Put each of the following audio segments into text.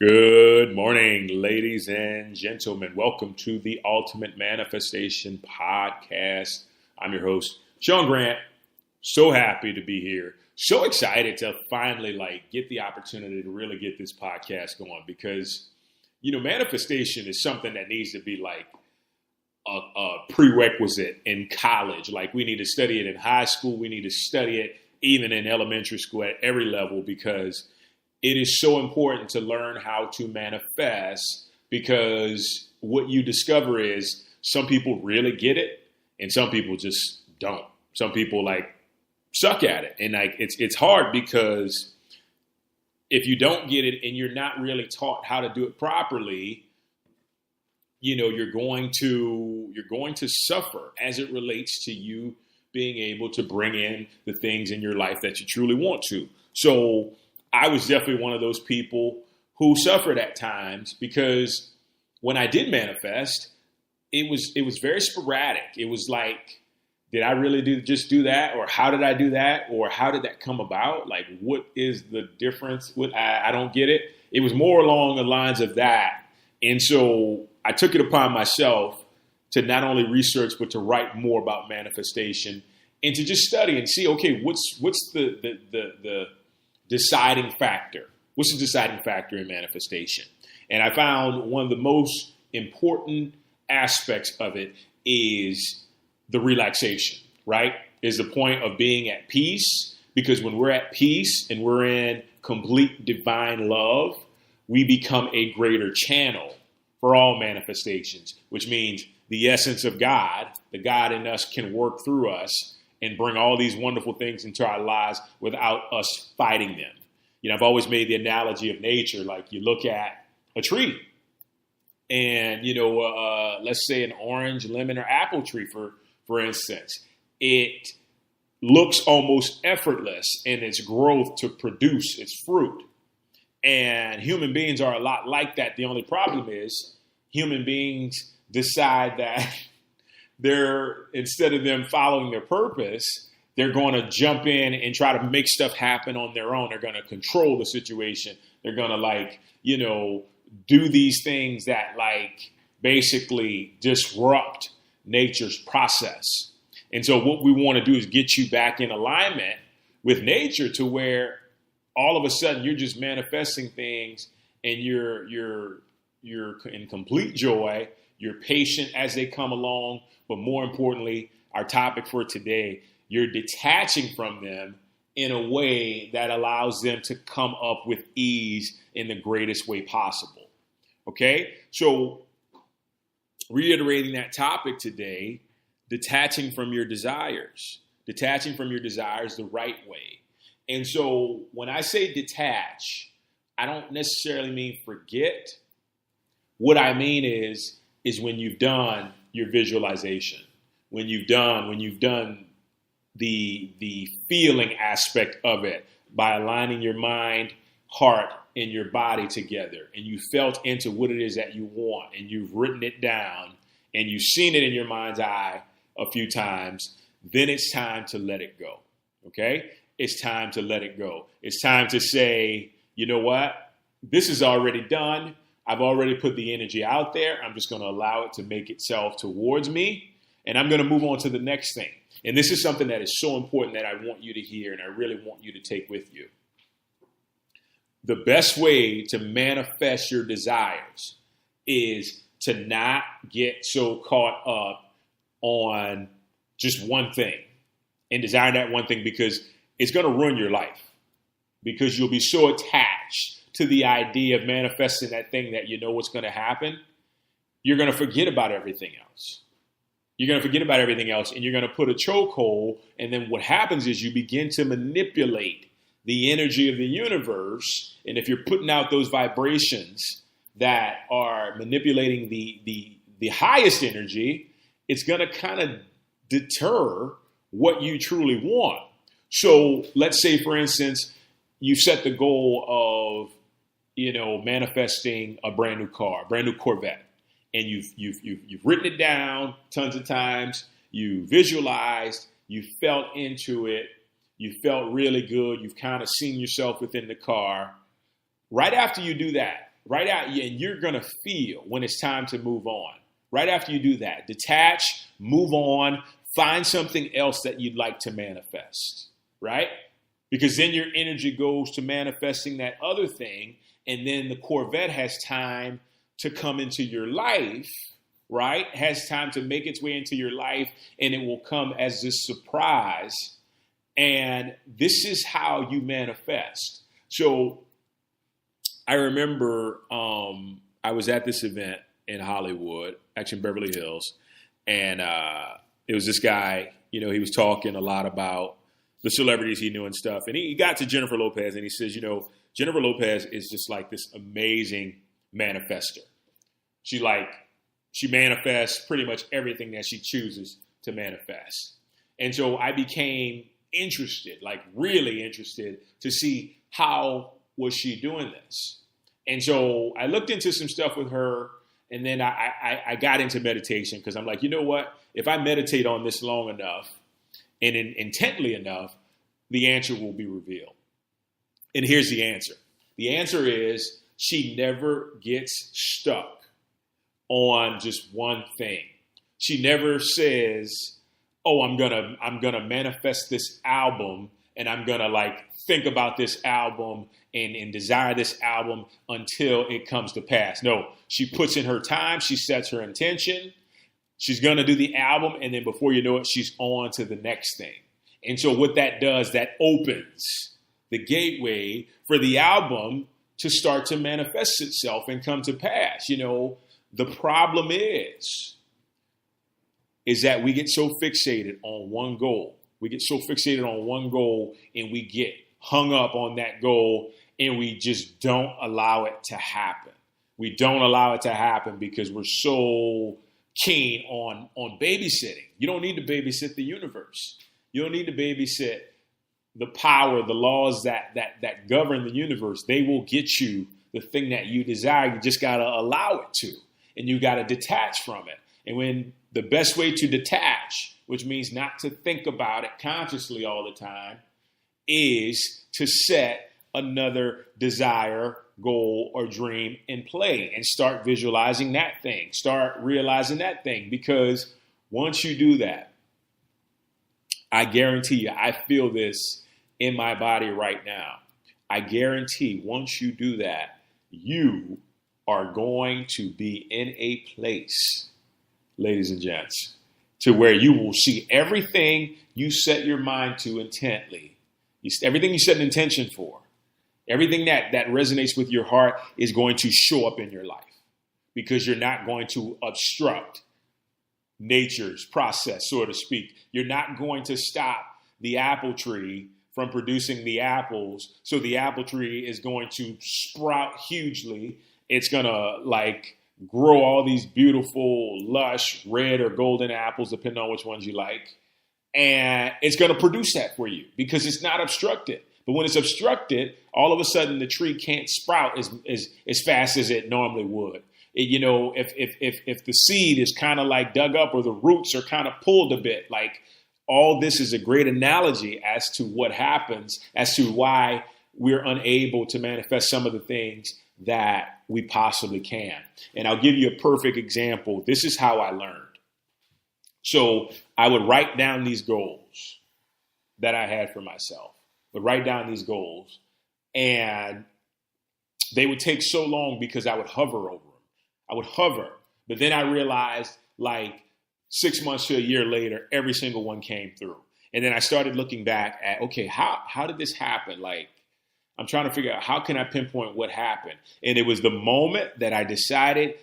Good morning, ladies and gentlemen. Welcome to the Ultimate Manifestation Podcast. I'm your host, Sean Grant. So happy to be here. So excited to finally get the opportunity to really get this podcast going because, manifestation is something that needs to be a prerequisite in college. Like we need to study it in high school. We need to study it even in elementary school at every level because it is so important to learn how to manifest because what you discover is some people really get it and some people just don't. Some people suck at it. And it's hard because if you don't get it and you're not really taught how to do it properly, you're going to suffer as it relates to you being able to bring in the things in your life that you truly want to. So I was definitely one of those people who suffered at times because when I did manifest, it was very sporadic. It was like, did I really just do that? Or how did I do that? Or how did that come about? Like, what is the difference? I don't get it. It was more along the lines of that. And so I took it upon myself to not only research, but to write more about manifestation and to just study and see, okay, what's the deciding factor? What's the deciding factor in manifestation? And I found one of the most important aspects of it is the relaxation, right? Is the point of being at peace, because when we're at peace and we're in complete divine love, we become a greater channel for all manifestations, which means the essence of God, the God in us, can work through us and bring all these wonderful things into our lives without us fighting them. I've always made the analogy of nature. Like you look at a tree and, let's say an orange, lemon, or apple tree, for instance, it looks almost effortless in its growth to produce its fruit. And human beings are a lot like that. The only problem is human beings decide that instead of them following their purpose, they're going to jump in and try to make stuff happen on their own. They're going to control the situation. They're going to do these things that basically disrupt nature's process. And so what we want to do is get you back in alignment with nature to where all of a sudden you're just manifesting things and you're in complete joy. You're patient as they come along. But more importantly, our topic for today, you're detaching from them in a way that allows them to come up with ease in the greatest way possible. Okay? So reiterating that topic today, detaching from your desires the right way. And so when I say detach, I don't necessarily mean forget. What I mean is when you've done your visualization, when you've done the feeling aspect of it by aligning your mind, heart, and your body together, and you felt into what it is that you want, and you've written it down, and you've seen it in your mind's eye a few times, then it's time to let it go. Okay? It's time to let it go. It's time to say, you know what? This is already done. I've already put the energy out there. I'm just going to allow it to make itself towards me, and I'm going to move on to the next thing. And this is something that is so important that I want you to hear and I really want you to take with you. The best way to manifest your desires is to not get so caught up on just one thing and desire that one thing, because it's going to ruin your life, because you'll be so attached to the idea of manifesting that thing that you know what's going to happen. You're going to forget about everything else. You're going to forget about everything else, and you're going to put a chokehold. And then what happens is you begin to manipulate the energy of the universe. And if you're putting out those vibrations that are manipulating the highest energy, it's going to kind of deter what you truly want. So let's say, for instance, you set the goal of, manifesting a brand new car, a brand new Corvette. And you've written it down tons of times. You visualized. You felt into it. You felt really good. You've kind of seen yourself within the car. Right after you do that, right out, and you're going to feel when it's time to move on. Right after you do that, detach, move on, find something else that you'd like to manifest, right? Because then your energy goes to manifesting that other thing, and then the Corvette has time to come into your life, right? Has time to make its way into your life, and it will come as this surprise. And this is how you manifest. So I remember I was at this event in Hollywood, actually in Beverly Hills, and it was this guy, he was talking a lot about the celebrities he knew and stuff. And he got to Jennifer Lopez, and he says, Jennifer Lopez is just like this amazing manifester. She manifests pretty much everything that she chooses to manifest. And so I became interested, like really interested, to see how was she doing this. And so I looked into some stuff with her, and then I got into meditation, because I'm like, you know what? If I meditate on this long enough and intently enough, the answer will be revealed. And here's the answer. The answer is she never gets stuck on just one thing. She never says, oh, I'm gonna manifest this album, and I'm gonna think about this album and desire this album until it comes to pass. No, she puts in her time, she sets her intention, she's gonna do the album, and then before you know it, she's on to the next thing. And so what that does, that opens the gateway for the album to start to manifest itself and come to pass. The problem is that we get so fixated on one goal. We get so fixated on one goal, and we get hung up on that goal, and we just don't allow it to happen. We don't allow it to happen because we're so keen on babysitting. You don't need to babysit the universe. You don't need to babysit the power, the laws that govern the universe. They will get you the thing that you desire. You just got to allow it to, and you got to detach from it. And when the best way to detach, which means not to think about it consciously all the time, is to set another desire, goal, or dream in play and start visualizing that thing. Start realizing that thing, because once you do that, I guarantee you, I feel this in my body right now. I guarantee once you do that, you are going to be in a place, ladies and gents, to where you will see everything you set your mind to intently. Everything you set an intention for, everything that resonates with your heart is going to show up in your life, because you're not going to obstruct nature's process, so to speak. You're not going to stop the apple tree from producing the apples. So the apple tree is going to sprout hugely. It's going to grow all these beautiful, lush, red or golden apples, depending on which ones you like. And it's going to produce that for you because it's not obstructed. But when it's obstructed, all of a sudden the tree can't sprout as fast as it normally would. If the seed is kind of dug up, or the roots are kind of pulled a bit, all this is a great analogy as to what happens, as to why we're unable to manifest some of the things that we possibly can. And I'll give you a perfect example. This is how I learned. So I would write down these goals that I had for myself, and they would take so long because I would hover over them. But then I realized 6 months to a year later, every single one came through. And then I started looking back at, okay, how did this happen? I'm trying to figure out, how can I pinpoint what happened? And it was the moment that I decided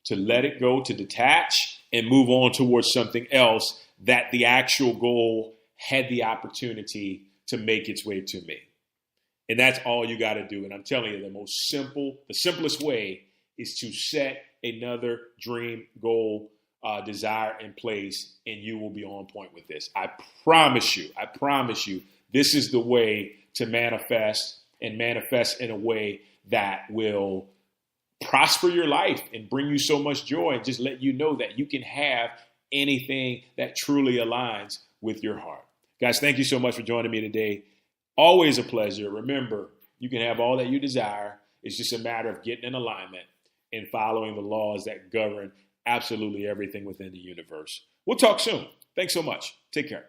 to let it go, to detach and move on towards something else, that the actual goal had the opportunity to make its way to me. And that's all you got to do. And I'm telling you, the simplest way is to set another dream, goal, desire in place, and you will be on point with this. I promise you, this is the way to manifest, and manifest in a way that will prosper your life and bring you so much joy, and just let you know that you can have anything that truly aligns with your heart. Guys, thank you so much for joining me today. Always a pleasure. Remember, you can have all that you desire It's just a matter of getting in alignment and following the laws that govern absolutely everything within the universe. We'll talk soon. Thanks so much. Take care.